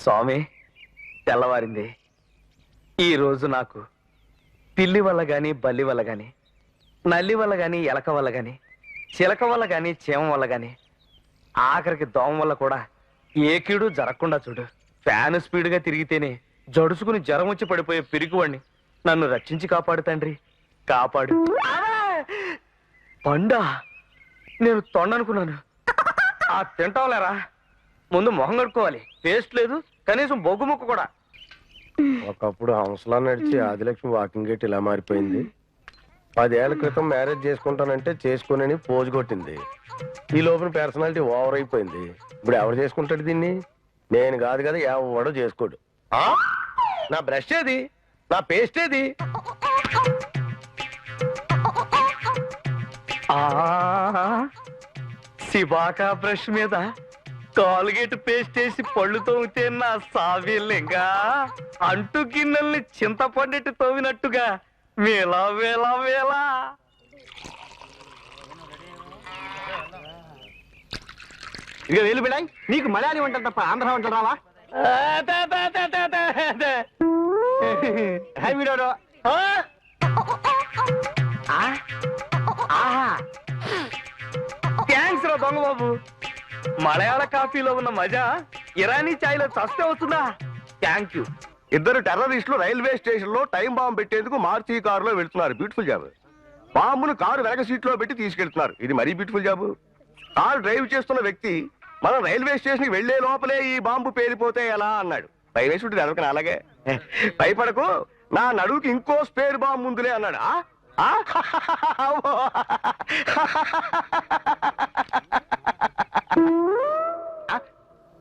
స్వామి తెల్లవారింది. ఈ రోజు నాకు పిల్లి వల్ల గాని, బల్లి వల్ల గాని, నల్లి వల్ల గాని, ఎలక వల్ల గాని, చిలక వల్ల గాని, చీమ వల్ల గాని, ఆఖరికి దోమ వల్ల కూడా ఏ కీడు జరగకుండా చూడు. ఫ్యాన్ స్పీడ్గా తిరిగితేనే జడుసుకుని జ్వరం వచ్చి పడిపోయే పిరికివాణ్ణి నన్ను రక్షించి కాపాడు తండ్రి, కాపాడు. పండా, నేను తొండనుకున్నాను. ఆ తింటావులేరా, ముందు మొహం కడుక్కోవాలి. పేస్ట్ లేదు, కనీసం బొగ్గు ముక్క కూడా. ఒకప్పుడు హంసలా నడిచి ఆదిలక్ష్మి వాకింగ్ గేట్ ఇలా మారిపోయింది. 10 ఏళ్ల క్రితం మ్యారేజ్ చేసుకుంటానంటే చేసుకోనని పోజు కొట్టింది. ఈ లోపల పర్సనాలిటీ ఓవర్ అయిపోయింది. ఇప్పుడు ఎవరు చేసుకుంటాడు దీన్ని? నేను కాదు కదా, ఎవడో చేసుకోడు. నా బ్రష్ ఏది? నా పేస్ట్ ఏది? శివాకా బ్రష్ మీద కాలుగేట్ పేస్ట్ వేసి పళ్ళు తోమితే నా సావిల్లింగా అంటు గిన్నెల్ని చింతపండెట్టు తోమినట్టుగా వేలా వేలా వేలా. ఇక వేలు బిడాయి, నీకు మలయాళీ వంటలు తప్ప ఆంధ్ర వంటలు రావా? థ్యాంక్స్ రా దొంగ బాబు. మలయాళ కాఫీలో ఉన్న మజా ఇరానీ చాయ్లో చస్తే వస్తుందా? Thank you. ఇద్దరు టెర్రరిస్టులు రైల్వే స్టేషన్ లో టైం బాంబు పెట్టేందుకు మార్చి కారులో వెళ్తున్నారు. Beautiful job. బాంబును కారు వెనక సీట్ లో పెట్టి తీసుకెళ్తున్నారు. ఇది మరీ బ్యూటిఫుల్ జాబ్. కారు డ్రైవ్ చేస్తున్న వ్యక్తి మనం రైల్వే స్టేషన్ కి వెళ్లే లోపలే ఈ బాంబు పేలిపోతే ఎలా అన్నాడు. భయం ఉంటుంది ఎవరికైనా. అలాగే భయపడకు, నా నడువుకి ఇంకో స్పేర్ బాంబు ముందులే అన్నాడు.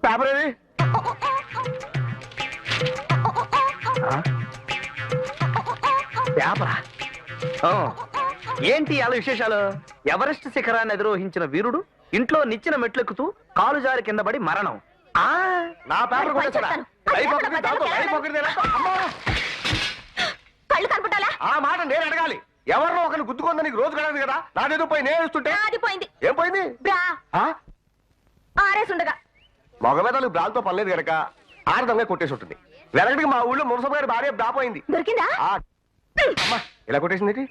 పేపర్ ఏది? పేపరా? ఏంటి అలా విశేషాలు? ఎవరెస్ట్ శిఖరాన్ని అధిరోహించిన వీరుడు ఇంట్లో నిచ్చిన మెట్లెక్కుతూ కాలు జారి కింద పడి మరణం. నా పేపర్ కూడా ఆ మాట నేను అడగాలి. ఎవరినో ఒకరిని గుద్దుకుందా నీకు రోజు కడగదు కదా. నాదేదో పోయి నేను ఇస్తుంటే ఏం పోయింది? మగవేదాలకు బ్రాల్తో పర్లేదు కనుక ఆడదంగా కొట్టేసి ఉంటుంది. వెనకటికి మా ఊళ్ళో మునసబ్ గారి భార్య బ్రా పోయింది. ఇలా కొట్టేసింది.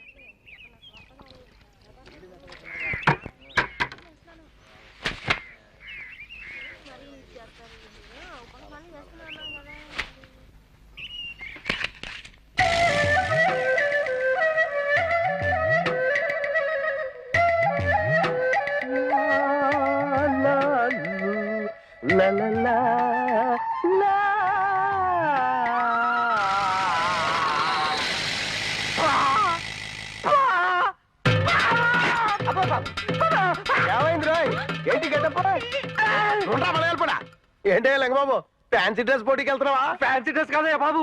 ఏంటి ఏంటే లంగబాబు, ఫ్యాన్సీ డ్రెస్ పోటీకి వెళ్తున్నావా? ఫ్యాన్సీ డ్రెస్ కాదయ్యా బాబు,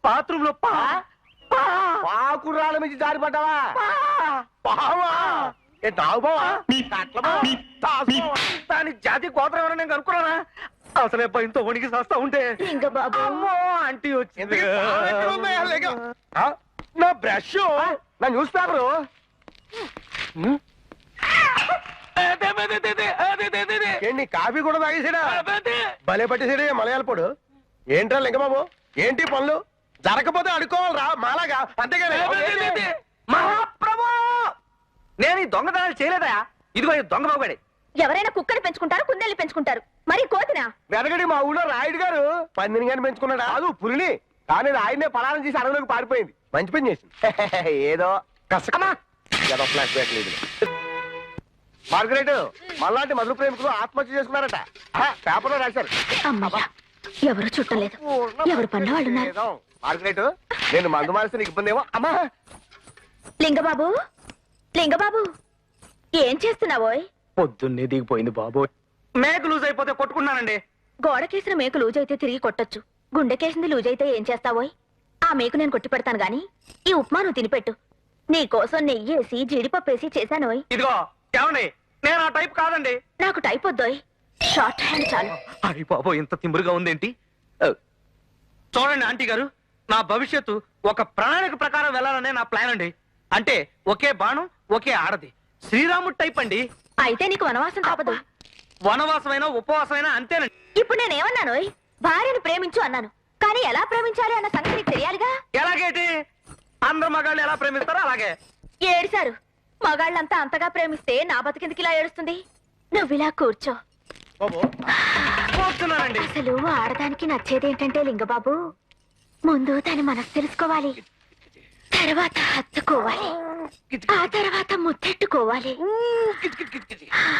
బాత్రూమ్ లో పాకుర్రాళ్ళ నుంచి జారి పడ్డావా? దాని జాతి గోత్రం ఎవరైనా నేను కనుక్కున్నానా? అసలే భయంతో వణికి చేస్తా ఉంటే ఆంటీ వచ్చింది. నా బ్రష్, నా న్యూస్ పేపరు. ఏంటి కాఫీ కూడా తాగేసాడా? భలే పట్టేసాడే మలయాళపోడు. ఏంట్రా లింగబాబు, ఏంటి పనులు? జరగకపోతే అడుకోవాలరా మాలాగా. అంతేగాని మహాప్రభు, నేను ఈ దొంగతనాలు చేయలేదా? ఇదిగో ఈ దొంగ బాబుగాడే. ఎవరైనా కుక్కని పెంచుకుంటారు, కుందేళ్ళు పెంచుకుంటారు, మరి కోతినా? వెనకటి మా ఊళ్ళో రాయుడు గారు పందిని గాని పెంచుకున్నాడు. కాదు పులిని. కానీ ఆయన్నే పలారం చేసి అడవిలోకి పారిపోయింది. మంచి పని చేసింది. ఏదో కసకమా ఏదో ఫ్లాష్ బ్యాక్ లేదు. మార్గరేట్, మళ్ళాంటి మధుర ప్రేమికులు ఆత్మహత్య చేసుకున్నారట. పేపర్లో రాశారు. ఎవరు చుట్టలేదు, ఎవరు పనులు వాళ్ళు ఉన్నారు. మార్గరేట్, నేను మందు మారిస్తే నీకు ఇబ్బంది ఏమో. అమ్మా లింగబాబు, లింగబాబు ఏం చేస్తున్నావోయ్? పొద్దున్నే దిగిపోయింది బాబు. మేక లూజ్ అయిపోతే కొట్టుకున్నానండి. గోడకేసిన మేకు లూజ్ అయితే తిరిగి కొట్టొచ్చు, గుండెకేసింది లూజ్ అయితే ఏం చేస్తావోయ్? ఆ మేకు నేను కొట్టి పెడతాను గాని ఈ ఉప్మా నువ్వు తినిపెట్టు. నీకోసం నెయ్యేసి జీడిపప్పేసి చేశానోయ్. ఇదిగో ఏమండి, నేను ఆ టైప్ కాదండి. నాకు టైప్ వద్దోయ్, షార్ట్ హ్యాండ్ చాలు. అయ్యి బాబు, ఇంత తిమ్మురుగా ఉందేంటి? చూడండి ఆంటీ గారు, నా భవిష్యత్తు ఒక ప్రణాళిక ప్రకారం వెళ్ళాలనే నా ప్లాన్ అండి. అంటే ఒకే బాణం ఒకే ఆడది, శ్రీరాముడు టైప్ అండి. అయితే నీకు వనవాసం తప్పదు. వనవాసమైనా ఉపవాసమైనా అంతేనండి. ఇప్పుడు నేనేమన్నాను? భార్యను ప్రేమించు అన్నాను, కానీ ఎలా ప్రేమించాలి అన్న సంగతి నీకు తెలియాలిగా. ఎలాగేటి? అందరు మగాళ్ళు ఎలా ప్రేమిస్తారో అలాగే. ఏడిశారు. మగాళ్ళంతా అంతగా ప్రేమిస్తే నా బతికెందుకు ఇలా ఏడుస్తుంది? నువ్విలా కూర్చో. కూర్చున్నానండి. అసలు ఆడదానికి నచ్చేదేంటంటే లింగబాబు, ముందు తన మనసు తెలుసుకోవాలి, తర్వాత హత్తుకోవాలి, ఆ తర్వాత ముద్దెట్టుకోవాలి.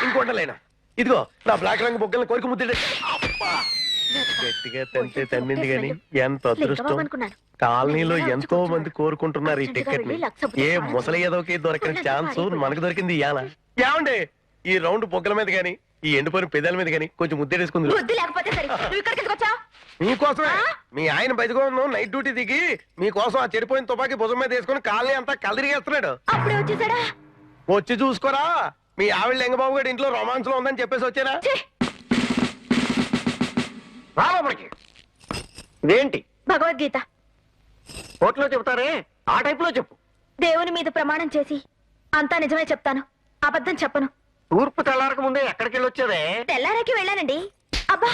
ఇంకోటలేనా? ఇదిగో నా బ్లాక్ రంగు బొగ్గలను కోరిక ముద్ద గట్టిగా తంతే తన్నింది గాని ఎంత అదృష్టం. లింగబాబు అనుకున్నాను. కాలనీలో ఎంతో మంది కోరుకుంటున్నారు ఈ టికెట్ ని. ఏ ముసలి ఏదోకి దొరకని ఛాన్స్ మనకు దొరికింది ఇయాల. ఏమండి ఈ రౌండ్ బొగ్గల మీద గాని ఈ ఎండిపోయిన పెదాల మీద గాని కొంచెం ముద్దెడేసుకుంది. బుద్ధి లేకపోతే సరే, నువ్వు ఇక్కడికి ఎందుకు వచ్చావు? మీకోసమే. మీ ఆయన బయటకు నైట్ డ్యూటీ దిగి మీకోసం ఆ చెడిపోయిన తుపాకీ భుజం మీద వేసుకుని కాలనీ అంతా కలరిగేస్తున్నాడు. అప్పుడే వచ్చేసాడా? వచ్చి చూసుకోరా, మీ ఆవిడ లింగబాబు గారి ఇంట్లో రొమాన్స్ లో ఉందని చెప్పేసి వచ్చారా? రాబడికి ఇదేంటి భగవద్గీత కోర్టులో చెప్తారే ఆ టైప్ లో చెప్పు. దేవుని మీద ప్రమాణం చేసి అంతా నిజమే చెప్తాను, అబద్ధం చెప్పను. తూర్పు తెల్లారక ముందే ఎక్కడికి వెళ్ళి వచ్చేదే? తెల్లారకి వెళ్ళానండి. అబ్బా,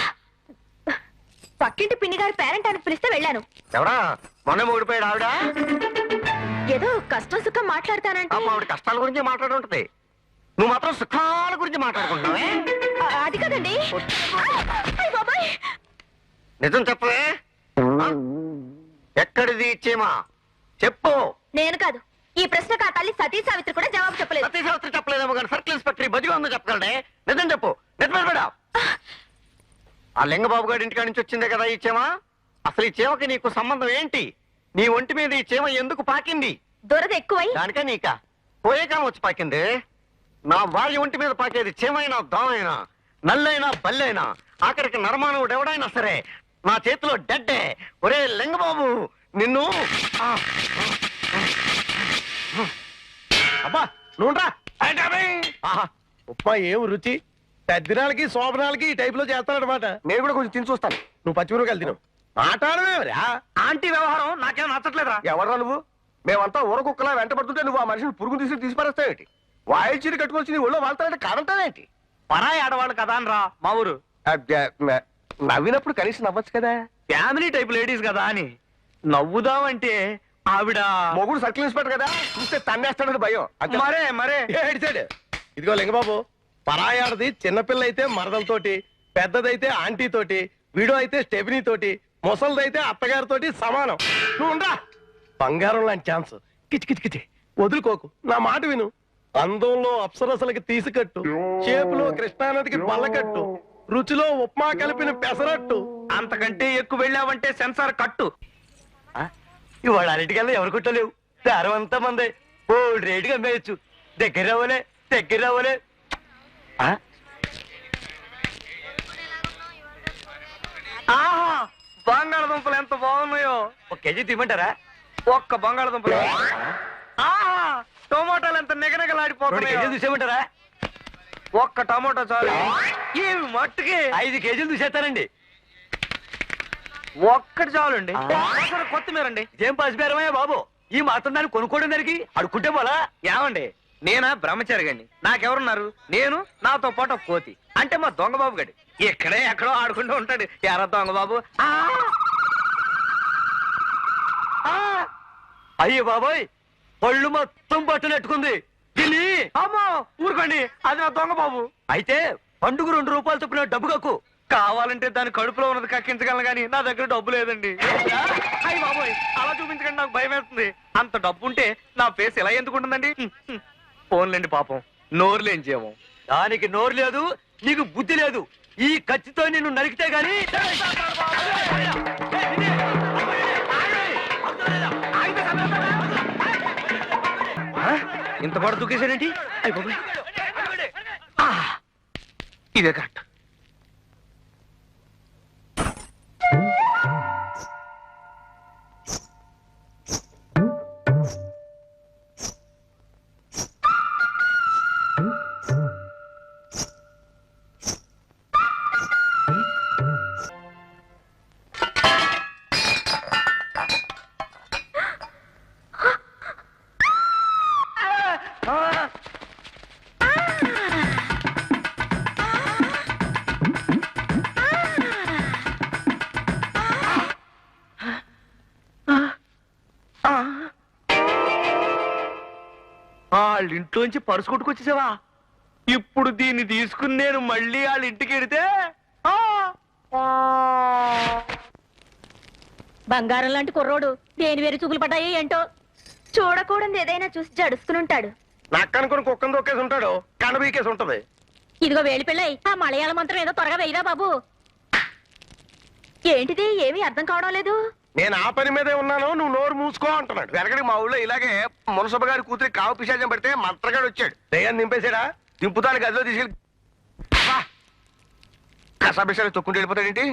పక్కింటి పిన్ని గారి పేరెంట్ అని పిలిస్తే వెళ్ళాను. ఎవరా మొన్న ఓడిపోయాడు ఆవిడ? ఏదో కష్టం సుఖం మాట్లాడతానంటే. ఆవిడ కష్టాల గురించి మాట్లాడుంటది, నువ్వు మాత్రం సుఖాల గురించి మాట్లాడుకుంటున్నావే. అది కదండి. అయ్ బాబాయ్, నిజం చెప్పవే. ఎక్కడిది ఇచ్చేమా చెప్పు. నేను కాదు, ఈ ప్రశ్నకు ఆ తల్లి సతీ సావిత్రి కూడా జవాబు చెప్పలేదు. సతీ సావిత్రి చెప్పలేదేమో కానీ సర్కిల్ ఇన్స్పెక్టర్ బదిగా ఉందో చెప్పగలడే. నిజం చెప్పు, నిజమేడా? ఆ లింగబాబు గారి ఇంటికాడి నుంచి వచ్చిందే కదా ఈ చీమ. అసలు ఈ చీమకి నీకు సంబంధం ఏంటి? నీ ఒంటి మీద ఈ చీమ ఎందుకు పాకింది? దురద ఎక్కువై. దానికా నీకా? పోయే కాలం వచ్చి పాకింది. నా భార్య ఒంటి మీద పాకేది చీమైనా దోమైనా నల్లైనా బల్లైనా ఆఖరికి నరమానవుడు ఎవడైనా సరే నా చేతిలో డెడ్డే. ఒరే లింగబాబు నిన్ను. అబ్బా నువ్వురా. ఉప్మా ఏం రుచి! తద్దినాలకి శోభనాలకి ఈ టైప్ లో చేస్తానమాట. నేను కూడా కొంచెం తిని చూస్తాను. నువ్వు పచ్చిమిరపకాయలు తిను. మాట్లాడమేమరా? ఆంటీ వ్యవహారం నాకేం నచ్చట్లేదురా. ఎవర్రా నువ్వు? మేమంతా ఊర కుక్కలా వెంట పడుతుంటే నువ్వు ఆ మనిషిని పురుగు తీసి పారేస్తావేంటి? వాయిల్ చీర కట్టుకొచ్చి నీ ఒళ్ళో వాళ్తానంటే కాదంటావేంటి? పరాయి ఆడవాళ్ళు కదా అనరా మా ఊరు. నవ్వినప్పుడు కనీసం నవ్వచ్చు కదా. ఫ్యామిలీ టైప్ లేడీస్ కదా అని నవ్వుదామంటే ఆవిడ మొగుడు సర్కిల్ ఇన్స్పెక్టర్ కదా, చూస్తే తన్నేస్తాడని భయం. మరే మరే ఏడిచాడు. ఇదిగో లింగబాబు, పరాయాడది చిన్నపిల్ల అయితే మరదలతోటి, పెద్దదైతే ఆంటీ తోటి, వీడో అయితే స్టెఫినీ తోటి, ముసలిదైతే అత్తగారితోటి సమానం. నువ్వు ఉండరా. బంగారం లాంటి ఛాన్స్. కిచి కిచి కిచి వదులుకోకు, నా మాట విను. అందంలో అప్సరసలకి తీసుకట్టు, చేపులో కృష్ణానదికి బల్లకట్టు, రుచిలో ఉప్మా కలిపిన పెసరట్టు. అంతకంటే ఎక్కువ వెళ్ళావంటే సెన్సార్ కట్టు. ఇవాళ అన్నిటికల్లా ఎవరు కుట్టలేవు. దారం అంతా మందే. ఓల్డ్ రేటుగా అమ్మేయచ్చు. దగ్గర రావలే, దగ్గర రావలే. ఆహా, బంగాళదుంపలు ఎంత బాగున్నాయో. 1 కేజీ తీయమంటారా? ఒక్క బంగాళదుంపలు. ఆహా, టొమాటోలు ఎంత 2 నిగనగలాడిపోతున్నాయో. కేజీలు చూసేమంటారా? ఒక్క టమాటో చాలు. ఈ మట్టుకి 5 కేజీలు చూసేస్తారండి. ఒక్కటి చాలండి. కొత్తిమీర అండి. ఇదేం పసిపేరమయ్యా బాబు, ఈ మాత్రం దాన్ని కొనుక్కోవడం దానికి అడుక్కుంటే పోలా? ఏమండి, నేనా బ్రహ్మచారిగండి, నాకెవరున్నారు? నేను, నాతో పాటు ఒక కోతి, అంటే మా దొంగ బాబు గడి ఇక్కడే ఎక్కడో ఆడుకుంటూ ఉంటాడు. ఎరా దొంగ బాబు. అయ్యో బాబోయ్, పళ్ళు మొత్తం పట్టునట్టుకుంది. దీన్ని అమ్మో ఊరుకోండి, అది నా దొంగ బాబు. అయితే పండుగ 2 రూపాయలు చొప్పున డబ్బు కక్కు. కావాలంటే దాని కడుపులో ఉన్నది కక్కించగలను కానీ నా దగ్గర డబ్బు లేదండి. అయ్యి బాబోయ్, అలా చూపించకండి, నాకు భయం వేస్తుంది. అంత డబ్బు ఉంటే నా ఫేస్ ఎలా ఎందుకుంటుందండి? ఫోన్లేండి పాపం, నోరులేం చేయము. దానికి నోరు లేదు, నీకు బుద్ధి లేదు. ఈ కత్తితో నిన్ను నరికితే గాని. ఇంత కూడా దుఃఖేశాడేంటి? ఇదే కరెక్ట్. వాళ్ళ ఇంట్లోంచి పరుసు కొట్టుకొచ్చేసావా? ఇప్పుడు దీన్ని తీసుకుని నేను మళ్ళీ వాళ్ళ ఇంటికి వెడితే బంగారం లాంటి కుర్రోడు దేని వేరు చూపులు పడ్డాయి ఏంటో. చూడకూడదు ఏదైనా చూసి జడుసుకుని ఉంటాడు. నాకు అనుకుని కుక్కను దొక్కేసి ఉంటాడు, కనబీకేసి ఉంటది. ఇదిగో వేలి పిల్లై, ఆ మలయాళ మంత్రం ఏదో త్వరగా వెయ్యరా బాబు. ఏంటిది ఏమీ అర్థం కావడం లేదు. నేను ఆ పని మీదే ఉన్నాను, నువ్వు నోరు మూసుకో అంటున్నాడు. వెనకడి మా ఊళ్ళో ఇలాగే మునసభ గారి కూతురి కావు పిశాచం పడితే మంత్రగాడు వచ్చాడు. దయ్యాన్ని నింపేశాడా, దింపుతాను గదిలో తీసుకెళ్ళి కసాపిశాలు తొక్కుంటూ వెళ్ళిపోతాడేంటి?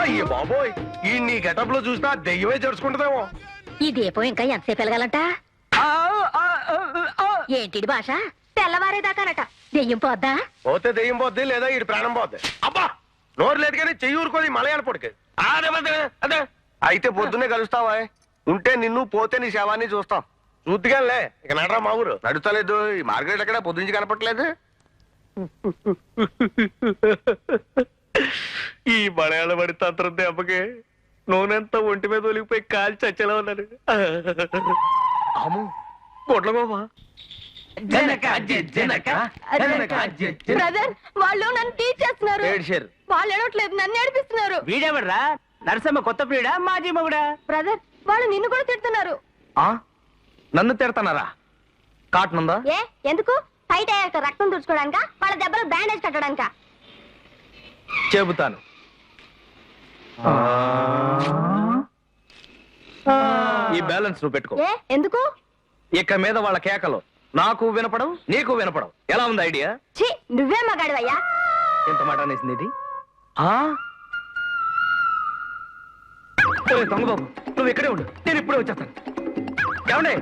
అయ్యో బాబోయ్, ఈ నీ గెటప్ లో చూసినా దెయ్యమే జరుచుకుంటుందేమో. ఈ దీపం ఇంకా ఎంతసేపు వెలగాలంట? ఏంటిది భాష? తెల్లవారేదాకానట. దెయ్యం పోద్దా? పోతే దెయ్యం పోద్ది, లేదా ఈ ప్రాణం పోద్ది. అబ్బా నోరు లేదు కానీ చెయ్యి ఊరుకోది మలయాళ పొడికి. అదే అయితే పొద్దున్నే కలుస్తావా? ఉంటే నిన్ను, పోతే నీ శవాన్ని చూస్తాం. చూద్దిగానే ఇక నడరా మా ఊరు. నడుస్తలేదు, ఈ మార్కెట్ ఎక్కడ పొద్దుంచి కనపట్లేదు. ఈ మలయాళ పడి తంత్రం దెబ్బకి నూనెంతా ఒంటి మీద ఒలిగిపోయి కాల్చి చచ్చేలా ఉన్నారు. అమ్ము పొట్ల బాబా. బ్రదర్, వాళ్ళు నన్ను టీచ్ చేస్తున్నారు. ఏడ్చారు. వాళ్ళు ఏడవట్లేదు, నన్ను ఏడిపిస్తున్నారు. వీడెవడ్రా? నరసమ్మ కొత్త ప్రియుడా మాజీ మగుడా? బ్రదర్, వాళ్ళు నిన్ను కూడా తిడుతున్నారు. నన్ను తిడతానారా? కాటన్ ఉందా? ఏ ఎందుకు? ఫైట్ అయ్యాక రక్తం తుడుచుకోవడానిక, వాళ్ళ దెబ్బలు బ్యాండేజ్ కట్టడానిక? చెబుతాను. ఈ బ్యాలెన్స్ నువ్వు పెట్టుకో. ఏ ఎందుకు? ఇక మీద వాళ్ళ కేకలు నాకు వినపడం, నీకు వినపడం. ఎలా ఉంది ఐడియా? ఛీ, నువ్వే మగాడివయ్యా. ఎంత మాట అనేసింది ఇది? దొంగబాబు, నువ్వు ఇక్కడే ఉండు, నేను ఇప్పుడే వచ్చేస్తాను. ఏమండే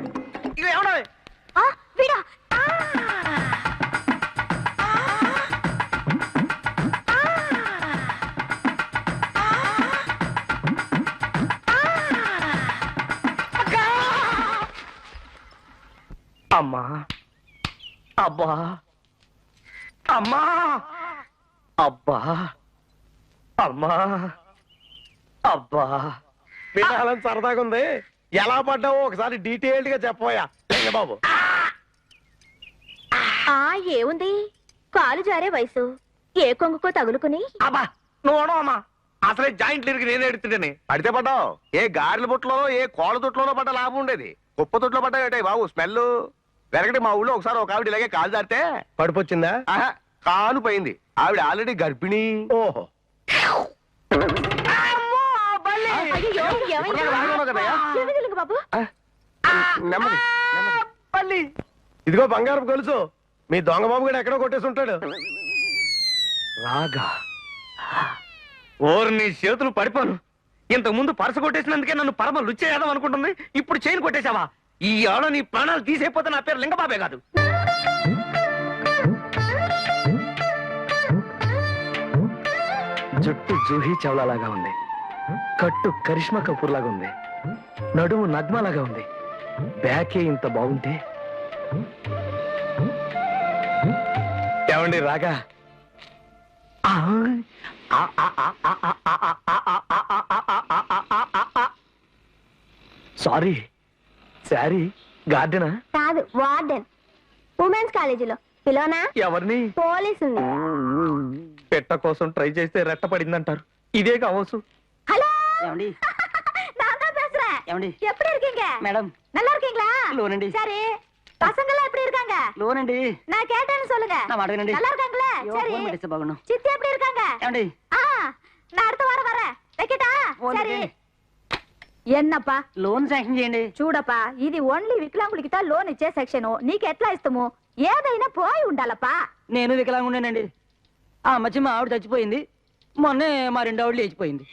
ఏమండే? వీడా? అమ్మా, అబ్బా, అమ్మా, అబ్బా, అమ్మా, అబ్బా. వినాలని సరదాగా ఉంది. ఎలా పడ్డావో ఒకసారి డీటెయిల్డ్ గా చెప్పబోయా బాబు. ఏముంది, కాలు జారే వయసు, ఏ కొంగుకో తగులుకుని. అబ్బా నువ్వు అమ్మా, అసలే జాయింట్ లిరికి నేను ఎడుతుంటేనే. పడితే పడ్డావు. ఏ గారెల బుట్టలోనో ఏ కోళ్ళ తొట్టులోనో పడ్డ లాభం ఉండేది. కుప్ప తొట్లో పడ్డాయి బాబు. స్మెల్ వెనకటి మా ఊళ్ళో ఒకసారి ఒక ఆవిడ ఇలాగే కాలు జారితే పడిపోచ్చిందా? కాలు పోయింది. ఆవిడ ఆల్రెడీ గర్భిణీ. ఓహో, ఇదిగో బంగారం గొలుసు. మీ దొంగ బాబు కూడా ఎక్కడో కొట్టేసి ఉంటాడు. రాగా ఓరు నీ చేతులు పడిపోను. ఇంతకు ముందు పరస కొట్టేసినందుకే నన్ను పరమ లుచ్చేయాదం అనుకుంటుంది. ఇప్పుడు చైన్ కొట్టేశావా? ఈ ఆడ నీ ప్రాణాలు తీసేపోతే నా పేరు లింగబాబే కాదు. జుట్టు జూహీ చౌలాలాగా ఉంది, కట్టు కరిష్మా కపూర్ లాగా ఉంది, నడుము నగ్మలాగా ఉంది, బ్యాకే ఇంత బాగుంటే. ఏమండి రాగా? Sorry, sorry. గార్డెనా? కాదు, వార్డెన్. ఉమెన్స్ కాలేజీలో. పిలోనా? ఎవరిని? పోలీసుని. పెట్ట కోసం ట్రై చేస్తే రెట్ట పడిందంటారు. ఇదే కావచ్చు. హలో, ఏమండి? நான் தான் பேசுறேன். ఏమండి? எப்படி இருக்கீங்க? మేడం, நல்லா இருக்கீங்களா? లోనండి. சரி, பசங்கெல்லாம் எப்படி இருக்காங்க? లోనండి. நான் கேட்டேன்னு சொல்லுங்க. నా మాట వినండి. நல்லா இருக்காங்களா? అయ్యో, சரி. ఫోన్ పెట్టేస్తే బాగుండు. சித்தி எப்படி இருக்காங்க? ఏమండి? நான் அடுத்த வாரம் வரேன். வைக்கட்டா? ఫోన్ சரி. పెట్టండి. ఎన్నప్పా? లోన్ శాంక్షన్ చేయండి. చూడప్పా, ఇది ఓన్లీ వికలాంగులకి లోన్ ఇచ్చే సెక్షన్. నీకు ఎట్లా ఇస్తాము? ఏదైనా పోయి ఉండాలప్పా. నేను వికలాంగుండేనండి. ఆ మధ్య మా ఆవిడ చచ్చిపోయింది. మొన్నే మా 2 ఆవిడలు లేచిపోయింది.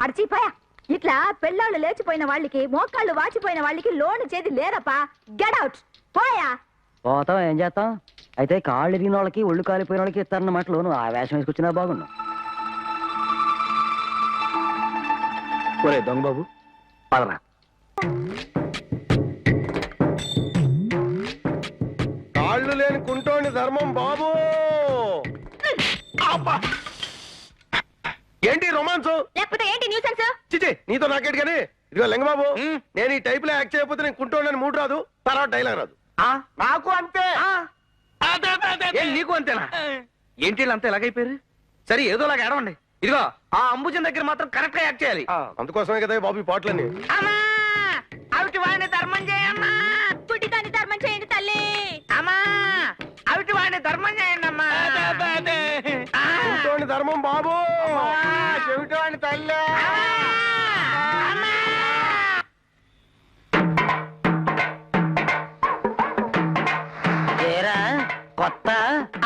అడిచిపోయా. ఇట్లా పెళ్ళాళ్ళు లేచిపోయిన వాళ్ళకి, మోకాళ్ళు వాచిపోయిన వాళ్ళకి లోన్ ఇచ్చేది లేదప్పా. గెట్ అవుట్, పోయా. పోతాం, ఏం చేస్తాం. అయితే కాళ్ళు ఎరిగిన వాళ్ళకి, ఒళ్ళు కాలిపోయిన వాళ్ళకి ఇస్తారన్నమాట లోను. ఆ వేషం వేసుకొచ్చినా బాగుండు. ఒరే దొంగబాబు, పదరా. కాళ్ళు లేని కుంటోని ధర్మం బాబు. అబ్బా! ఏంటి రొమాన్స్? లేకపోతే ఏంటి న్యూసెన్స్? చిచి నీతో నాకేటి కానీ ఇదిగో లింగబాబు, నేను ఈ టైప్ లో యాక్ట్ చేయకపోతే నేను కుంటోళ్ళని మూడు రాదు, తర్వాత డైలాగ్ రాదు. నాకు అంతే. నీకు అంతేనా? ఏంటి వీళ్ళు అంతా ఎలాగైపోయారు? సరే ఏదోలాగా ఏడవండి. ఇదిగో ఆ అంబుజన్ దగ్గర మాత్రం కరెక్ట్ గా యాక్ట్ చేయాలి. అందుకోసమే కదా బాబు ఈ పాటలన్నీ. అమ్మా అవిటి వాడిని ధర్మం చేయమ్మా. పుట్టిదాన్ని ధర్మం చేయండి తల్లి. అమ్మా అవిటి వాడిని ధర్మం చేయండి అమ్మా. కుంటోని ధర్మం బాబు, చెవిటోని తల్లి. ఏరా కొత్త?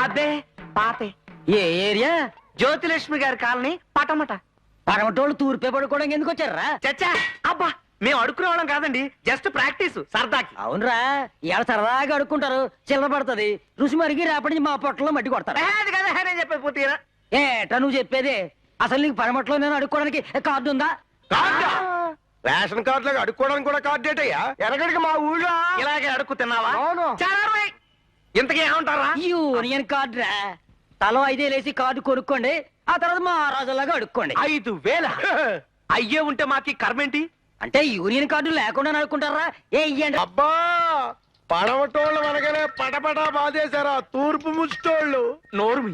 అబ్బే పాతే. ఏ ఏరియా? జ్యోతిలక్ష్మి గారి కాలనీ పటమట. పడమటోళ్ళు తూర్పే పడుకోవడానికి ఎందుకు వచ్చారా? చచ్చా అబ్బా మేము అడుక్కునే వాళ్ళం కాదండి, జస్ట్ ప్రాక్టీస్ సరదాకి. అవునరా, ఇవాళ సరదాగా అడుక్కుంటారు, చిల్లర పడుతుంది, రుచి మరిగి రేపటి నుంచి మా పొట్టలో మట్టి కొడతారు. అది కదా నేను చెప్పేది పూర్తిగా. ఏటా నువ్వు చెప్పేది? అసలు నీకు పడమట్లో నేను అడుక్కోవడానికి కార్డు ఉందా? కార్డా? రేషన్ కార్డు లాగా అడుక్కోవడానికి కూడా కార్డు ఏంటయ్యా? ఎనగడికి మా ఊళ్ళో ఇలాగే అడుక్కు తిన్నావా? అవును. ఇంతకీ ఏమంటారా? యూనియన్ కార్డు రా. తలో 5,000 వేసి కార్డు కొనుక్కోండి, ఆ తర్వాత మా రాజులాగా అడుక్కోండి. 5,000 అయ్యే ఉంటే మాకి కర్మేంటి? అంటే యూనియన్ కార్డు లేకుండా అడుక్కుంటారా? ఏ ఇయ్యండి. అబ్బా పడవటోళ్ళు అనగానే పటపటా బాధేశారా తూర్పు ముష్టోళ్ళు. నోరుమి.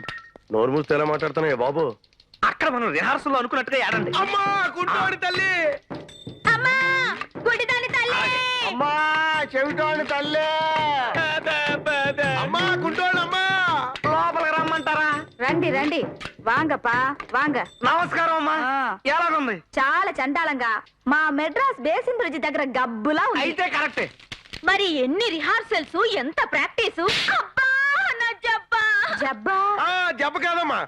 నోరు మూస్తే ఎలా మాట్లాడుతున్నాయి బాబు? అక్కడ మనం రిహార్సల్ అనుకున్నట్టుగా ఏడండి. అమ్మా కుంటోని తల్లి, అమ్మా పుట్టిదాన్ని తల్లి. అమ్మా చెవిటోని తల్లి, అమ్మా కుంటోని అమ్మా. లోపలికి రమ్మంటారా? రండి రండి, వాంగపా వాంగ. నమస్కారం అమ్మా. ఎలాగుంది? చాలా చండాలంగా మా మెడ్రాస్ బేసిన్ బ్రిడ్జ్ దగ్గర గబ్బులా ఉంది. అయితే కరెక్టే. మరి ఎన్ని రిహార్సల్స్, ఎంత ప్రాక్టీస్. అబ్బా నా జబ్బా. జబ్బా జబ్బ కాదమ్మా,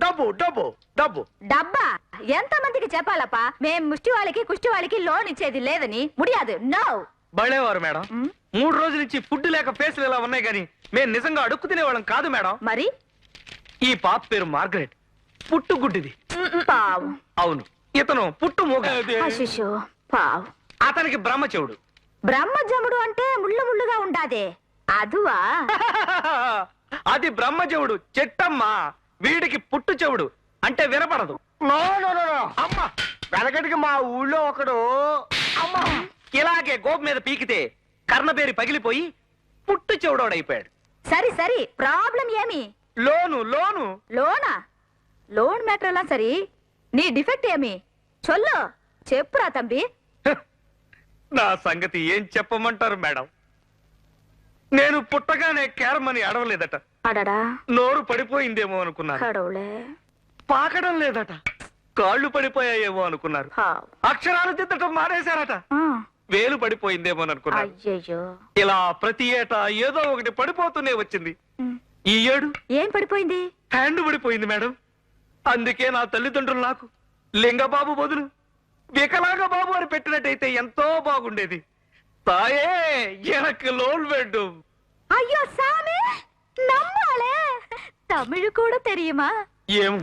డబ్బు డబ్బు డబ్బు. డబ్బా ఎంత మందికి చెప్పాలప్పా? మేం ముష్టి వాళ్ళకి కుష్టి వాళ్ళకి లోన్ ఇచ్చేది లేదని. ముడియాదు. నో. బళ్ళేవారు మేడం. 3 రోజుల నుంచి ఫుడ్ లేక ఫేస్లు ఇలా ఉన్నాయి కానీ మేము నిజంగా అడుక్కు తినేవాళ్ళం కాదు మేడం. మరి ఈ పాప పేరు మార్గరెట్, పుట్టుగుడ్డిది. పావు. అవును, ఇతను పుట్టు మూగ. అశిషు పావు. అతనికి బ్రహ్మ చెవుడు. బ్రహ్మజముడు అంటే ముళ్ళు ముళ్ళుగా ఉండాదే అదువా? అది బ్రహ్మ చెవుడు చెట్టమ్మా. వీడికి పుట్టు చెవుడు అంటే వినపడదు. అమ్మా వెనకటికి మా ఊళ్ళో ఒకడు అమ్మా ఇలాగే గోపు మీద పీకితే కర్ణబేరి పగిలిపోయి పుట్టు చెవుడోడైపోయాడు. సరి సరి, ప్రాబ్లం ఏమి? లోను లోను. లోనా? లోన్ మ్యాటర్ ఎలా సరి? నీ డిఫెక్ట్ ఏమి? చొల్లు చెప్పురా తంబి. నా సంగతి ఏం చెప్పమంటారు మేడం? నేను పుట్టగానే కేరమని అడవలేదట. అడడా నోరు పడిపోయిందేమో అనుకున్నారు. కడవులే. పాకడం లేదట. కాళ్ళు పడిపోయాయేమో అనుకున్నారు. పావు. అక్షరాలు దిద్దటం మానేశారట. వేలు పడిపోయిందేమో అనుకున్నారు. అయ్యయ్యో. ఇలా ప్రతి ఏటా ఏదో ఒకటి పడిపోతూనే వచ్చింది. ఈ ఏడు ఏం పడిపోయింది? హ్యాండ్ పడిపోయింది మేడం. అందుకే నా తల్లిదండ్రులు నాకు లింగబాబు బదులు వికలాంగ బాబు అని పెట్టినట్టయితే ఎంతో బాగుండేది. తాయే ఎనకు లోన్ వెడ్డు. అయ్యో సామి, నమ్మాలే. తమిళ్ కూడా తెలియమా? ఏమో,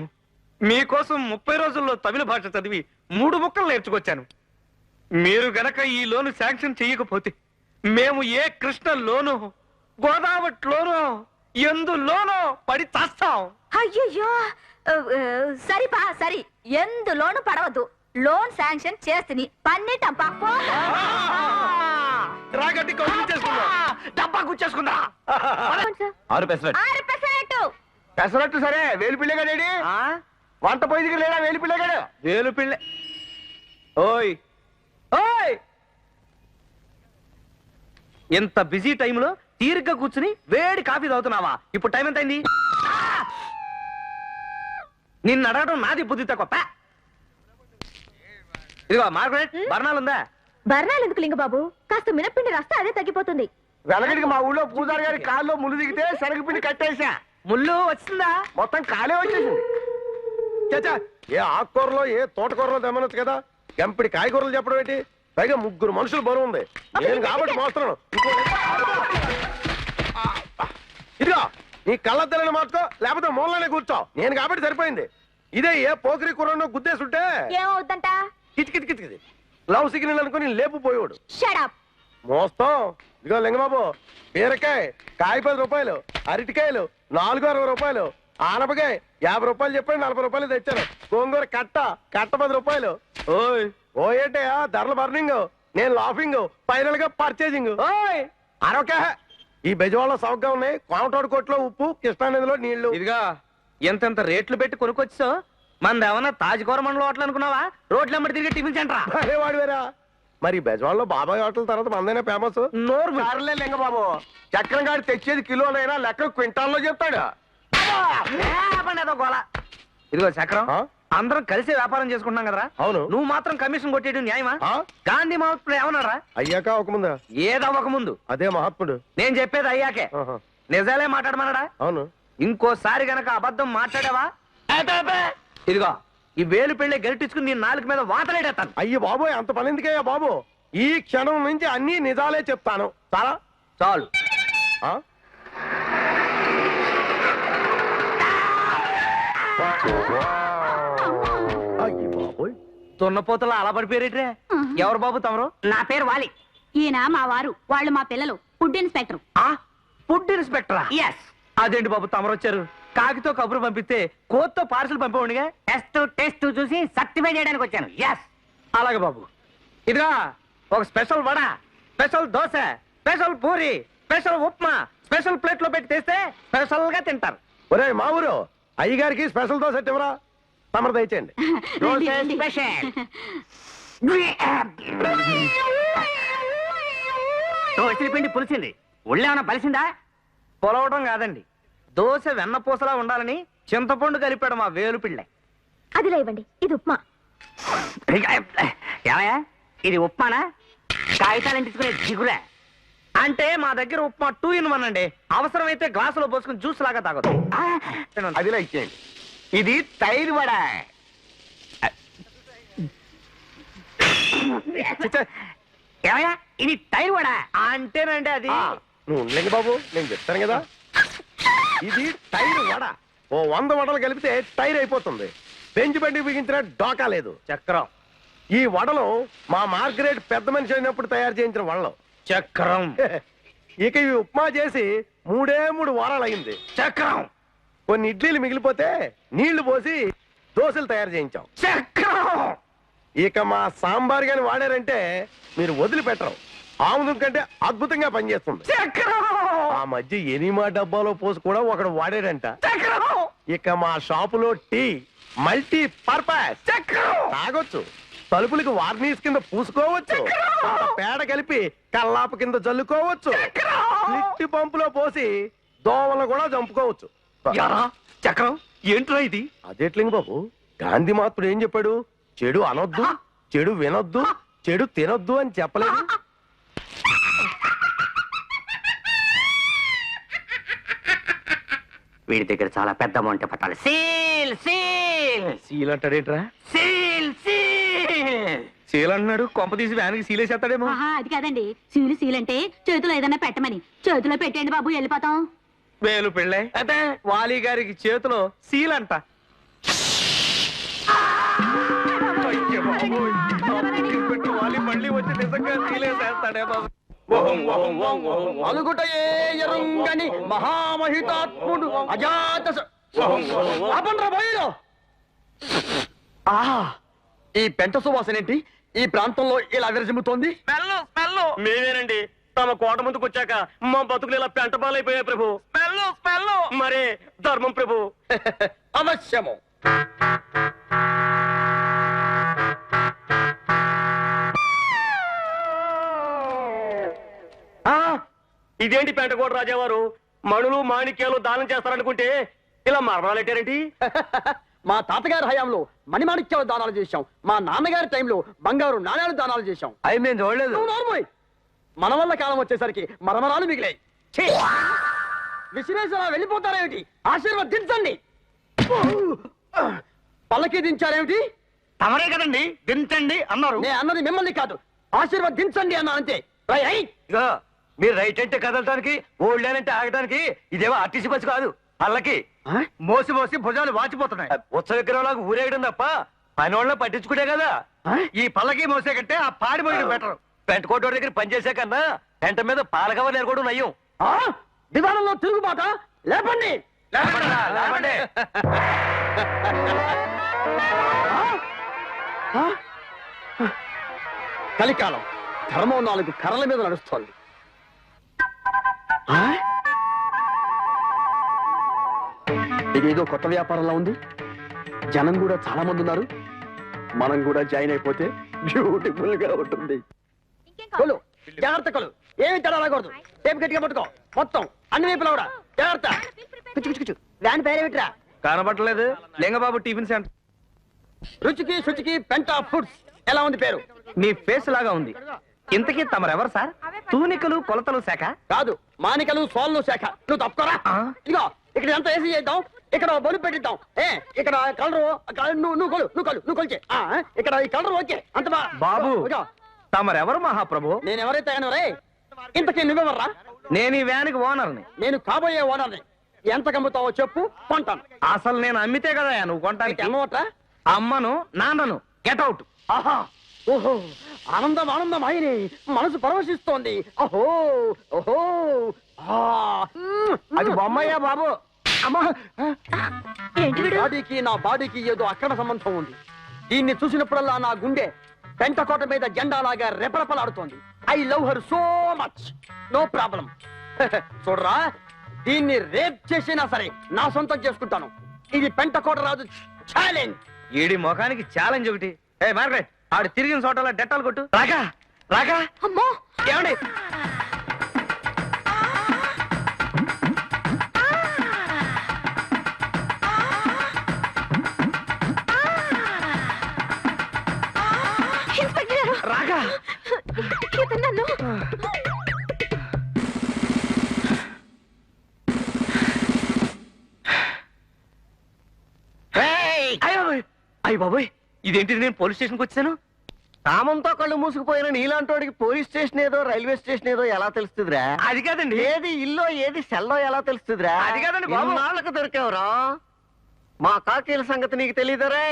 మీకోసం 30 రోజుల్లో తమిళ భాష చదివి 3 ముక్కలు నేర్చుకొచ్చాను. మీరు గనక ఈ లోను శాంక్షన్ చెయ్యకపోతే మేము ఏ కృష్ణ లోనో గోదావరిలోనో ఎందులోనో పడి చస్తాం. అయ్యయ్యో. సరిపా సరి, ఎందులోను పడవద్దు. లోన్ శాంక్షన్ చేస్తుని పన్నిటం పాపో. రాగట్టి కౌంటర్ చేసుకుందాం. డబ్బా గుచ్చేసుకుందా. 6%. పెసరట్టు సరే, వేలు పిల్లగాడేడి? వంట పొయ్యి లేడా వేలు పిల్లగాడు? వేలు పిల్ల. ఓయ్ ఓయ్, ఎంత బిజీ టైంలో తీరిగ్గా కూర్చుని వేడి కాఫీ తాగుతున్నావా? ఇప్పుడు టైం ఎంత అయింది? నిన్ను అడగడం నాది బుద్ధి తక్కువ. ఇదిగో మార్గరెట్, బర్ణాలుందా? బర్ణాలు ఎందుకు లింగబాబు? కాస్త మినప్పిండి రాస్తే అదే తగ్గిపోతుంది. వెనకటికి మా ఊళ్ళో పూజారి గారి కాల్లో ముళ్ళు దిగితే శనగపిండి కట్టేసా. ముళ్ళు వచ్చిందా? మొత్తం కాలే వచ్చేసింది. చచ్చా, ఏ ఆకుకూరలో ఏ తోటకూరలో తెమ్మనొచ్చు కదా, గంపిడి కాయగూరలు చెప్పడం ఏంటి? పైగా 3 మనుషులు బరువు ఉంది. నేను కాబట్టి మోస్తున్నాను. ఇదిగో నీ కళ్ళద్దలని మార్చుకో, లేకపోతే మూలనే కూర్చో. నేను కాబట్టి సరిపోయింది. ఇదే ఏ పోకరి కూరను గుద్దేసుంటే ఏమవుద్దంట? కిచకిచకిచకిది లవ్ సిగ్నల్ అనుకుని లేపుపోయాడు. Shut up. మోస్తాం. ఇదిగో లింగబాబు, బీరకాయ కాయ 10 రూపాయలు, అరటికాయలు 460 రూపాయలు, ఆనపకాయ 50 రూపాయలు చెప్పండి, 40 రూపాయలు తెచ్చాను. గోంగూర కట్ట 10 రూపాయలు. ఓయ్ ఓ ఏంటయ్యా ధరల బర్నింగ్, నేను లాఫింగ్, ఫైనల్ గా పర్చేసింగ్. ఓయ్ అరొక ఈ బెజవాడలో సౌకగా ఉన్నాయి. కోమటోడు కొట్లో ఉప్పు, కృష్ణానదిలో నీళ్లు. ఇదిగా ఎంతెంత రేట్లు పెట్టి కొనుక్కొచ్చా మనది ఏమన్నా తాజ్కూర మండలం హోటల్ అనుకున్నావా? రోడ్ల అమ్మడి తిరిగి టిఫిన్ సెంటరా? అరే వాడు వేరా. మరి బెజవాడలో బాబాయ్ హోటల్ తర్వాత మందైనా ఫేమస్. నోరు మూయి. సర్లే లింగ బాబు, చక్రం గారు తెచ్చేది కిలోలైనా లెక్క క్వింటాల్లో చెప్తాడు. ఆపండి ఏదో గోల. ఇదిగో చక్రం, ఆ? అందరం కలిసి వ్యాపారం చేసుకుంటున్నాం కదరా. అవును. నువ్వు మాత్రం కమిషన్ కొట్టేయడం న్యాయమా? ఆ? గాంధీ మహాత్ముడు ఏమన్నారా? అయ్యాక ఒక ముందా ఏదవ్వక ముందు అదే మహాత్ముడు. నేను చెప్పేది అయ్యాకే. ఆహా. నిజాలే మాట్లాడమన్నాడా? అవును. ఇంకోసారి గనక అబద్ధం మాట్లాడావా ఇదిగో ఈ వేలు పెళ్ళి గరిటించుకుని నీ నాలుగు మీద వాతలేడతాను. అయ్యి బాబోయ్, అంత పని ఎందుకయ్యా బాబు? ఈ క్షణం నుంచి అన్ని నిజాలే చెప్తాను. చాలా చాలు. ఆ? అయ్యి బాబోయ్, తున్నపోతలో అలా పడిపోయారేట్రే? ఎవరు బాబు తమరు? నా పేరు వాలి. ఈయన మా వారు, వాళ్ళు మా పిల్లలు. Food inspector. ఆ ఫుడ్ ఇన్స్పెక్టరా? ఎస్. అదేంటి బాబు తమరు వచ్చారు? కాకితో కబురు పంపిస్తే కోత్తో పార్సల్ పంపేవాడిగా. టెస్ట్ చూసి సర్టిఫై చేయడానికి వచ్చాను. ఎస్. అలాగే బాబు. ఇదిగా ఒక special vada, special dosa, special puri, special upma special plate లో పెట్టి తెస్తే స్పెషల్ గా తింటారు. ఒరే మా ఊరు అయ్యగారికి స్పెషల్ దోశ ఇవ్వరా? తమరు దయచేయండి. స్పెషల్. దోశల పిండి పులిసింది. ఒళ్ళేమన్నా బలిసిందా? పొలవడం కాదండి, దోశ వెన్నపూసలా ఉండాలని చింతపండు కలిపాడు మా వేలు పిళ్ళ. అదిలా ఇవ్వండి, ఇది ఉప్మా. ఏమయ్యా, ఇది ఉప్మానా? కాగితాలు అంటించుకునే జిగురా? అంటే మా దగ్గర ఉప్మా 2 in 1 అండి. అవసరమైతే గ్లాసులో పోసుకుని జ్యూస్ లాగా తాగదు. అదిలా ఇచ్చేయండి. ఇది తైరు వడ. ఏమయ్యా, ఇది తైరు వడ? అంటేనండి అది. ఆ, నువ్వు ఉండలేండి బాబు, నేను చెప్తాను కదా. ఇది టైర్ వడ. ఓ 100 వడలు కలిపితే టైర్ అయిపోతుంది. బెంచ్ బండి బిగించిన డోకా లేదు. చక్రం. ఈ వడలు మా మార్గరేట్ పెద్ద మనిషి అయినప్పుడు తయారు చేయించిన వడలు. చక్రం. ఇక ఇవి ఉప్మా చేసి 3 వారాలు అయింది. చక్రం. కొన్ని ఇడ్లీలు మిగిలిపోతే నీళ్లు పోసి దోశలు తయారు చేయించాం. చక్రం. ఇక మా సాంబార్ గాని వాడారంటే మీరు వదిలిపెట్టరు. ఆముదం కంటే అద్భుతంగా పనిచేస్తుంది. చక్రం. ఆ మధ్య ఎనిమా డబ్బాలో పోసి కూడా ఒకడు వాడాడంట. చక్రం. ఇక మా షాపులో టీ మల్టీ పర్పస్ చక్రం. తాగొచ్చు, తలుపులకి వార్నిష్ కింద పూసుకోవచ్చు, కొంత పేడ కలిపి కల్లాపు కింద జల్లుకోవచ్చు, లిట్టి పంపులో పోసి దోమలను కూడా చంపుకోవచ్చు. యారా చక్రం ఏంట్రా ఇది? అదేట్లింగ బాబు, గాంధీ మహాత్ముడు ఏం చెప్పాడు? చెడు అనొద్దు, చెడు వినొద్దు, చెడు తినొద్దు అని చెప్పలేదు. వీడి దగ్గర చాలా పెద్ద అమౌంట్ పట్టాలి. సీల్ సీల్ సీల్ అంటాడేంట్రా? Seal seal. సీల్ అంటున్నాడు, కొంప తీసి వ్యాన్కి సీలేసేస్తాడేమో. అది కాదండి, సీలు సీలంటే చేతిలో ఏదైనా పెట్టమని. చేతిలో పెట్టండి బాబు, వెళ్ళిపోతాం. వేలు పెళ్ళే అదే వాలి గారికి చేతిలో సీల్ అంట. అయ్య బాబోయ్, పెట్టి వాలి మళ్ళీ వచ్చి నిజంగా సీలేసేస్తాడే బాబు. అలుగుటయే ఎరుంగని మహామహితాత్ముడు అజాత ఈ పెంట సువాసనేంటి ఈ ప్రాంతంలో ఇలా విరజిమ్ముతోంది? మేమేనండి, తమ కోట ముందుకు వచ్చాక మా బతుకులు ఇలా పెంటపాలైపోయాయి ప్రభు. మరే ధర్మం ప్రభు. అవశ్యము. ఇదేంటి పెంటకోట రాజావారు, మణులు మాణిక్యాలు దానం చేస్తారనుకుంటే ఇలా మరణాలు పెట్టారేంటి? మా తాతగారి హయాంలో మణిమాణిక్యాలు దానాలు చేశాం. మా నాన్నగారి టైంలో బంగారు నాణ్యాలు దానాలు చేశాం. అవి మేము చూడలేదు. నువ్వు నోర్మోయ్. మన వల్ల కాలం వచ్చేసరికి మరమరాలు మిగిలాయి. ఛీ! విసిరేసలా వెళ్ళిపోతారేమిటి? ఆశీర్వదించండి. పల్లకి దించారేమిటి? తమరే కదండి దించండి అన్నారు. నే అన్నది మిమ్మల్ని కాదు, ఆశీర్వదించండి అన్నా అంతే. ఇగో మీరు రైట్ అంటే కదలటానికి, ఓల్డ్ అంటే ఆగటానికి ఇదేమో ఆర్టీసీ బస్సు కాదు, పల్లకి. మోసి మోసి భుజాలు వాచిపోతున్నాయి. ఉత్సవ విగ్రహంలాగా ఊరేగడం తప్ప పని వాళ్ళని పట్టించుకునే కదా. ఈ పల్లకి మోసే కంటే ఆ పాడి మోయడం బెటర్. పెంటకోట దగ్గర పనిచేసే కన్నా పెంట మీద పాలకవ నేర్కోవడం నయ్యం. విధానంలో తిరుగుబాట లేపండి. కలికాలం ధర్మం 4 కర్రల మీద నడుస్తోంది. ఇదేదో కొత్త వ్యాపారంలా ఉంది. జనం కూడా చాలా మంది ఉన్నారు. మనం కూడా జాయిన్ అయిపోతే బ్యూటిఫుల్ గా ఉంటుంది. కొలు జాగ్రత్త, కొలు ఏమి తేడా రాకూడదు. టేపు గట్టిగా పట్టుకో, మొత్తం అన్ని వైపులా కూడా జాగ్రత్త. దాని పేరేమిట్రా? కనబట్టలేదు. Lingababu tiffin center. రుచికి శుచికి పెంటా ఫుడ్స్. ఎలా ఉంది పేరు? నీ ఫేస్ లాగా ఉంది. ఇంతకీ తమరెవరు సార్? తూనికలు కొలతలు శాఖ కాదు, మానికలు సోళ్ళు శాఖ. నువ్వు తప్పుకోరా. ఇదిగో ఇక్కడ ఎంత ఏసీ చేద్దాం, ఇక్కడ బలు పెట్టిద్దాం. ఇక్కడ కలరు నువ్వు కొలిచే. ఇక్కడ ఈ కలర్ ఓకే. అంత బాబు తమరెవరు మహాప్రభు? నేను ఎవరైతే అయినా రే. ఇంతకీ నువ్వెవర్రా? నేను ఈ వ్యాన్కి ఓనర్ని. నేను కాబోయే ఓనర్ని. ఎంత కమ్ముతావో చెప్పు, కొంటాను. అసలు నేను అమ్మితే కదా నువ్వు కొంటానికి. అమ్మవట్రా? అమ్మను నాన్నను. Get out. ఆహా, ఓహో, ఆనందం ఆనందం ఆయనే. మనసు పరవశిస్తోంది. ఓహో ఓహో. అది బొమ్మయ్యా బాబు. అమ్మా, ఏంటి వీడు? బాడీకి నా బాడీకి ఏదో అక్కడ సంబంధం ఉంది. దీన్ని చూసినప్పుడల్లా నా గుండె పెంటకోట మీద జెండాలాగా రెపరెపలాడుతోంది. I love her so much. No problem. చూడరా, దీన్ని రేప్ చేసినా సరే నా సొంతం చేసుకుంటాను. ఇది పెంటకోట రాజు ఛాలెంజ్. ఈడి ముఖానికి ఛాలెంజ్ ఒకటి. ఏ మార్గరెట్, ఆడు తిరిగిన చోటలో డెట్టాలు కొట్టు. రాగా రాగా. అమ్మో, ఏమండి? ఇన్స్పెక్టర్ గారు. రాగా. ఇతను నన్ను. అయ్య బాబోయ్, ఇదేంటి నేను పోలీస్ స్టేషన్కి వచ్చాను? కామంతో కళ్ళు మూసుకుపోయిన నీలాంటోడికి పోలీస్ స్టేషన్ ఏదో రైల్వే స్టేషన్ ఏదో ఎలా తెలుస్తుందిరా? అది కాదండి. ఏది ఇల్లో ఏది సెల్లో ఎలా తెలుస్తుందిరా? అది కాదండి బాబు. నాళ్ళకు దొరికావురా. మా కాకీల సంగతి నీకు తెలీదరే.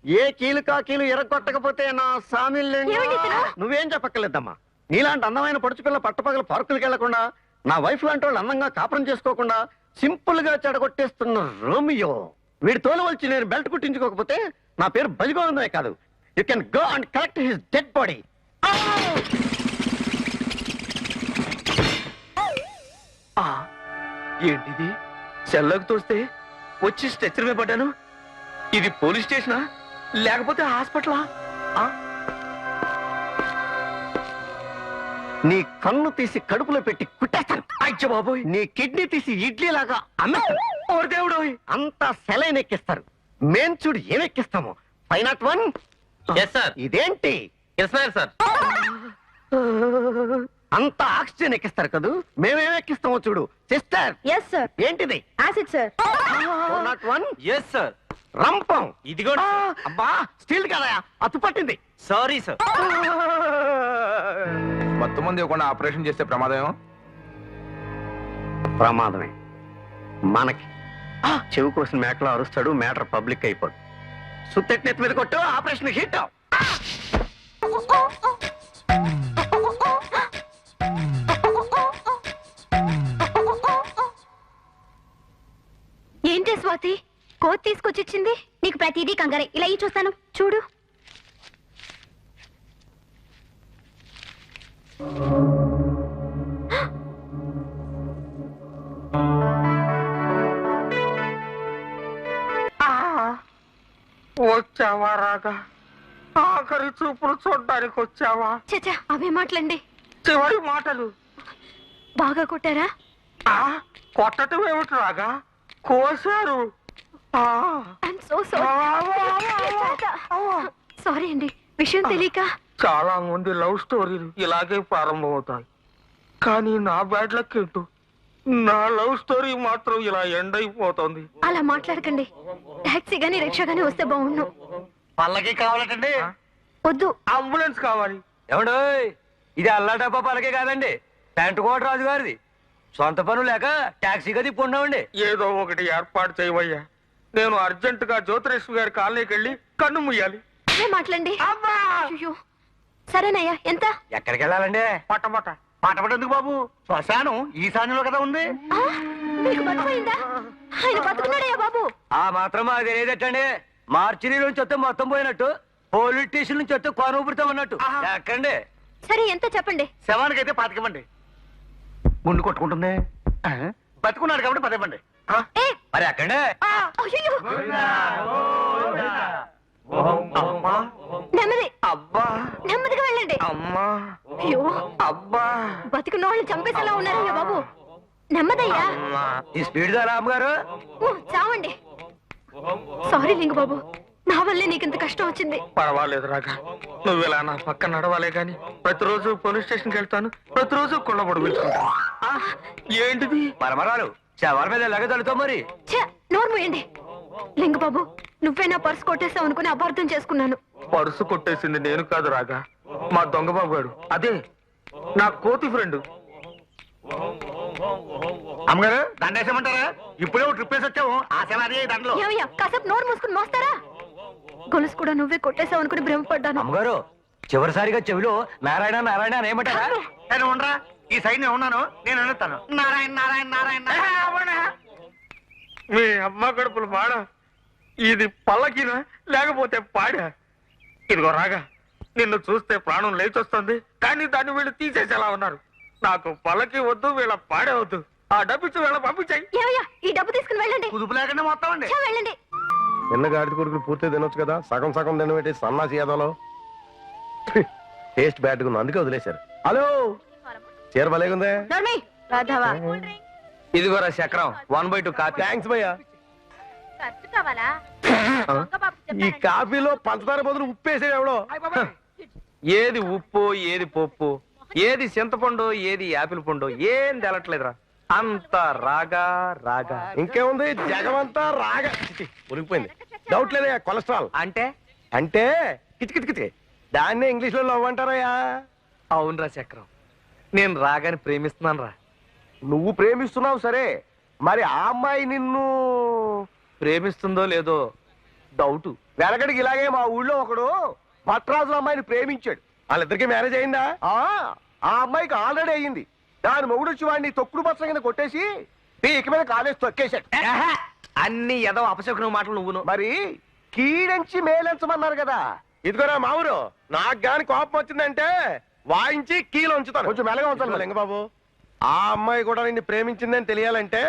ఏ కీలు కాకీలు ఎరగొట్టకపోతే నా సామిల్యం. ఏమండి ఇతను? నువ్వేం చెప్పక్కర్లేదమ్మా. నీలాంటి అందమైన పడుచుపిల్ల పట్టపగల పార్కులకు వెళ్లకుండా, నా వైఫ్ లాంటి వాళ్ళు అందంగా కాపురం చేసుకోకుండా సింపుల్ గా చెడగొట్టేస్తున్న రోమియో. వీడి తోలు వచ్చి నేను బెల్ట్ కుట్టించుకోకపోతే నా పేరు బలిగోవిందమే కాదు. You can go and collect his dead body. ఏంటిది? సెల్లోకి తోస్తే వచ్చి స్ట్రెచ్చర్ మీద పడ్డాను. ఇది పోలీస్ స్టేషనా లేకపోతే హాస్పిటలా? నీ కన్ను తీసి కడుపులో పెట్టి కుట్టేస్తాను. అయ్య బాబోయ్, నీ కిడ్నీ తీసి ఇడ్లీ లాగా అమ్మేస్తాను. ఓ దేవుడు. అంతా సెలైన్ ఎక్కిస్తారు. మేం చూడు ఏమెక్కిస్తాము. 501. Yes sir. ఇదేంటి? Sir sir. అంతా ఆక్సిజన్ ఎక్కిస్తారు కదూ. మేమేమెక్కిస్తామో చూడు. Sister, yes sir. ఏంటిది? Acid sir. 401. Yes sir. రంపం. ఇది కూడా. అబ్బా, స్టీల్ కదా, అతు పట్టింది. Sorry sir. మొత్తం మంది ఇవ్వకుండా ఆపరేషన్ చేస్తే ప్రమాదం. ప్రమాదమే మనకి. చెవి కోసం మేకలో అరుస్తాడు, మ్యాటర్ పబ్లిక్ అయిపోదు. సుత్తెట్ మీద కొట్టు, ఆపరేషన్ హిట్. ఏంటి స్వాతి, కోట్ తీసుకొచ్చిచ్చింది? నీకు ప్రతిదీ కంగారే. ఇలా ఈ చూస్తాను చూడు. వచ్చావా రాగా? ఆఖరి చూపులు చూడ్డానికి వచ్చావా? చచ్చా, అవే మాటలండి. చివరి మాటలు. బాగా కొట్టారా? కొట్టడం ఏమిటి రాగా? కోసారు. ఐఎమ్ సో సారీ అండి, విషయం తెలియక. చాలా మంది లవ్ స్టోరీలు ఇలాగే ప్రారంభమవుతాయి. కానీ నా బ్యాడ్ లక్ ఏంటో, నా లవ్ స్టోరీ మాత్రం ఇలా ఎండ్ అయిపోతుంది. అలా మాట్లాడకండి. టాక్సీ గానీ రిక్షా గానీ వస్తే బాగుండు. పల్లకి కావాలటండి? వద్దు, అంబులెన్స్ కావాలి. ఏమండో, ఇది అల్లాటప్ప పల్లకి కాదండి, పెంటకోట రాజు గారిది. సొంత పనులు లేక టాక్సీగా తిప్పుకున్నామండి. ఏదో ఒకటి ఏర్పాటు చేయవయ్యా. నేను అర్జెంట్ గా జ్యోతిరేశ్వరి గారి కాలనీకి వెళ్ళి కన్ను ముయ్యాలి. అవే మాటలండి. అయ్యో, సరేనయ్యా. ఎంత? ఎక్కడికి వెళ్ళాలండి? పట్టపట్ట. పట్టపట్ట ఎందుకు బాబు? శ్మశానం ఈశాన్యంలో కదా ఉంది. మీకు బతిపోయిందా? ఆయన బతుకున్నాడయ్యా బాబు. ఆ మాత్రం మాకు తెలియదట్టండి. మార్చిని నుంచి వస్తే మొత్తం పోయినట్టు, పోలీస్ స్టేషన్ నుంచి వస్తే కొన ఊపిరితో ఉన్నట్టు. ఎక్కండి. సరే ఎంత చెప్పండి. శవానికి అయితే పాతికివ్వండి. గుండు కొట్టుకుంటుంది. బతుకున్నాడు కాబట్టి పదివ్వండి. ఏ, మరి ఎక్కండి. అయ్యయ్యో. అమ్మా నెమ్మది అబ్బా నెమ్మదిగా వెళ్ళండి. అమ్మా అయ్యో, అబ్బా బతికున్న వాళ్ళని చంపేసేలా ఉన్నారయ్యా బాబు. నెమ్మదయ్యా. ఈ స్పీడ్ దా రామగారు. చావండి. సారీ లింగ బాబు, నా వల్లే నీకింత కష్టం వచ్చింది. పర్వాలేదు రాగా, నువ్వు ఇలా నా పక్క నడవాలే గాని ప్రతిరోజు పోలీస్ స్టేషన్కి వెళ్తాను, ప్రతిరోజు కుళ్ళబొడు పెట్టుకుంటాను. ఏంటిది? పరమరాలు శవాల మీద ఎలాగ తడుతావు మరి? ఛే, నోరు మూయండి. లింగ బాబు, నువ్వే నా పర్సు కొట్టేసావు అనుకుని అపార్థం చేసుకున్నాను. పరుసు కొట్టేసింది నేను కాదు రాగా, మా దొంగ బాబు గారు. అదే నా కోతి ఫ్రెండ్. అమ్మగారు దండేసేమంటారా? ఇప్పుడే ట్రిప్ వేసి వచ్చాము. ఆ శవ అదే దండలో. ఏమయ్యా, కాసేపు నోరు మూసుకుని మోస్తారా? గొలుసు కూడా నువ్వే కొట్టేసావు అనుకుని భ్రమపడ్డాను. అమ్మగారు చివరిసారిగా చెవిలో నారాయణ నారాయణ అని ఏమంటారా? నేను ఉండరా, ఈ సైడ్ నేను ఉన్నాను, నేను అడుగుతాను. నారాయణ నారాయణ నారాయణ. మీ అమ్మ కడుపులు మాడ, ఇది పల్లకినా లేకపోతే పాడా? ఇదిగో రాగా, నిన్ను చూస్తే ప్రాణం లేచొస్తుంది, కానీ దాన్ని వీళ్ళు తీసేసేలా ఉన్నారు. నాకు పల్లకి వద్దు, వీళ్ళ పాడే వద్దు. ఆ డబ్బిచ్చి వీళ్ళ పంపించాయి. ఏమయ్యా, ఈ డబ్బు తీసుకుని వెళ్ళండి. కుదుపు లేకుండా మొత్తం అండి. ఛే, వెళ్ళండి. నిన్న గాడిద కొడుకులు పూర్తి తినొచ్చు కదా, సగం సగం తినబెట్టి సన్నాసి యాదలో టేస్ట్ బ్యాడ్ గా ఉంది, అందుకే వదిలేశారు. హలో, చీర భలేగుందే. నోర్మి, రాధావా. ఇదిగోరా చక్రం, 1/2 కాపీ. థ్యాంక్స్ భయ్యా. ఖర్చు కావాలా? ఈ కాఫీలో పంచదార బదులు ఉప్పేసే ఎవడో. ఏది ఉప్పు, ఏది పప్పు, ఏది చింతపండు, ఏది యాపిల్ పండు, ఏం తెలట్లేదురా. అంత రాగా రాగా. ఇంకేముంది, జగమంతా రాగా. ఉరిగిపోయింది. డౌట్ లేదా? కొలెస్ట్రాల్ అంటే అంటే కిచకిచకిచి, దాన్నే ఇంగ్లీష్ లో లవ్ అంటారయ్యా. అవునరా చక్రం, నేను రాగాని ప్రేమిస్తున్నాను రా. నువ్వు ప్రేమిస్తున్నావు సరే, మరి ఆ అమ్మాయి నిన్ను ప్రేమిస్తుందో లేదో డౌటు. వెనకడికి ఇలాగే మా ఊళ్ళో ఒకడు భట్రాజుల అమ్మాయిని ప్రేమించాడు. వాళ్ళిద్దరికి మ్యారేజ్ అయిందా? ఆ అమ్మాయికి ఆల్రెడీ అయ్యింది. దాని మొగుడు వచ్చి వాడిని తొక్కుడు పచ్చ కింద కొట్టేసి పీక మీద కాలేసి తొక్కేశాడు. అన్ని ఏదో అపశకున మాటలు నువ్వును. మరి కీడించి మేలించమన్నారు కదా. ఇదిగోరా మా ఊరు, నాకు గాని కోపం వచ్చిందంటే వాయించి కీలు ఉంచుతాను. కొంచెం మెల్లగా ఉంచాలి లింగబాబు. ఆ అమ్మాయి కూడా నిన్ను ప్రేమించిందని తెలియాలంటే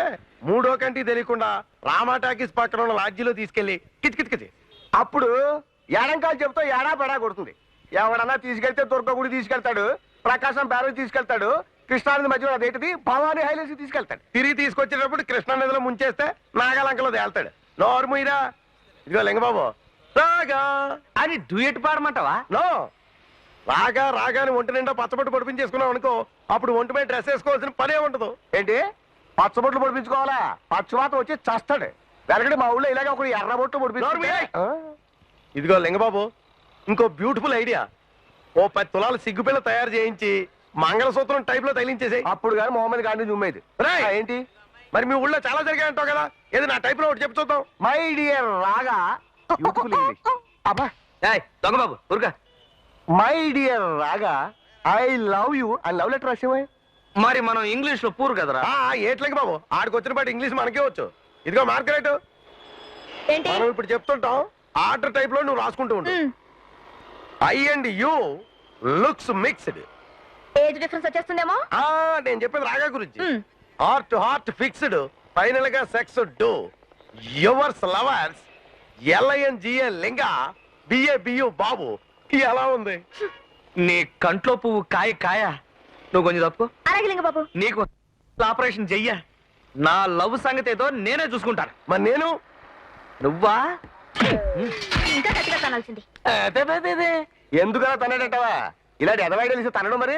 మూడో కంటికి తెలియకుండా రామా టాకీస్ పక్కన ఉన్న లాడ్జీలో తీసుకెళ్లి కిచకిచకిచి, అప్పుడు ఎడంకాలు చెప్తా ఏడా పెడా కొడుతుంది. ఎవడన్నా తీసుకెళ్తే దుర్గ గుడి తీసుకెళ్తాడు, ప్రకాశం బ్యారేజ్ తీసుకెళ్తాడు, కృష్ణానది మధ్యలో అదేంటిది భవానీ హైలేసి తీసుకెళ్తాడు. తిరిగి తీసుకొచ్చేటప్పుడు కృష్ణానదిలో ముంచేస్తే నాగలంకలో తేల్తాడు. నోర్ముయిరా. ఇదిగో లింగబాబు, రాగా అని డ్యూయట్ పాడమంటావా? నో, రాగా రాగాని ఒంటి నిండా పచ్చబొట్టు పొడిపించేసుకున్నావు అనుకో, అప్పుడు ఒంటి మీద డ్రెస్ వేసుకోవాల్సిన పనే ఉండదు. ఏంటి పచ్చబొట్లు పొడిపించుకోవాలా? పచ్చవాత వచ్చి చస్తాడు. వెనకటి మా ఊళ్ళో ఇలాగ ఒక ఎర్రబొట్టు పొడిపించు. ఇదిగో లింగబాబు, ఇంకో బ్యూటిఫుల్ ఐడియా. ఓ 10 తులాలు సిగ్గుపిల్ల తయారు చేయించి మంగళసూత్రం టైప్ లో తగిలించేసాయి. అప్పుడు కానీ మొహమ్మద్ గాంధీ జుమ్మేది. ఏంటి మరి మీ ఊళ్ళో చాలా జరిగాయంటావు కదా, ఏది నా టైప్ లో ఒకటి చెప్పు చూద్దాం. మై డియర్ రాగా, బ్యూటిఫుల్ ఇంగ్లీష్. అబ్బా, దొంగ బాబు ఊరుగా. మై డియర్ రాగా, ఐ లవ్ యూ అని లవ్ లెటర్ రాసేవా? మరి మనం ఇంగ్లీష్ లో పూరు కదరా. ఏట్లకి బాబు, ఆడికి వచ్చిన పాటు ఇంగ్లీష్ మనకే వచ్చు. ఇదిగో మార్గరెట్, ఏంటి? మనం ఇప్పుడు చెప్తుంటాం, ఆర్డర్ టైప్ లో నువ్వు రాసుకుంటూ ఉండు. I and you looks mixed. Age difference వచ్చేస్తుందేమో. నేను చెప్పేది రాగా గురించి. Heart to heart fixed, final గా సెక్స్ డూ. Yours lovers LINGA Linga, BABU Babu. ఎలా ఉంది? నీ కంట్లో పువ్వు కాయ కాయ. నువ్వు కొంచెం తప్పుకో. అలాగే లింగ బాబు. నీకు ఆపరేషన్ చెయ్య. నా లవ్ సంగతి ఏదో నేనే చూసుకుంటాను. మరి నేను నువ్వా? ఇంకా గట్టిగా తనాల్సింది. ఎందుకలా తన్నాడంటావా? ఇలాంటి ఎదవాయి తెలిసి తనడం మరి